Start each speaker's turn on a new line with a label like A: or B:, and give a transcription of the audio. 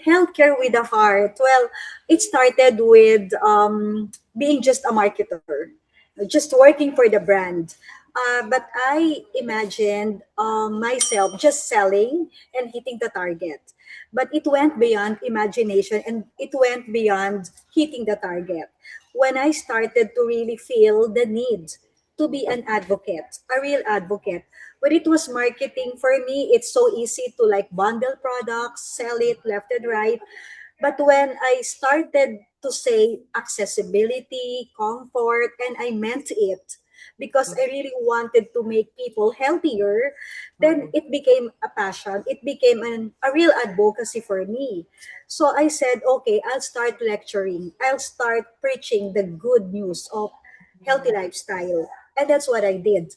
A: Healthcare with a heart. Well, it started with being just a marketer, just working for the brand. But I imagined myself just selling and hitting the target. But it went beyond imagination and it went beyond hitting the target. When I started to really feel the need to be an advocate, a real advocate. When it was marketing, for me, it's so easy to like bundle products, sell it left and right. But when I started to say accessibility, comfort, and I meant it because I really wanted to make people healthier, then it became a passion. It became a real advocacy for me. So I said, okay, I'll start lecturing. I'll start preaching the good news of healthy lifestyle. And that's what I did.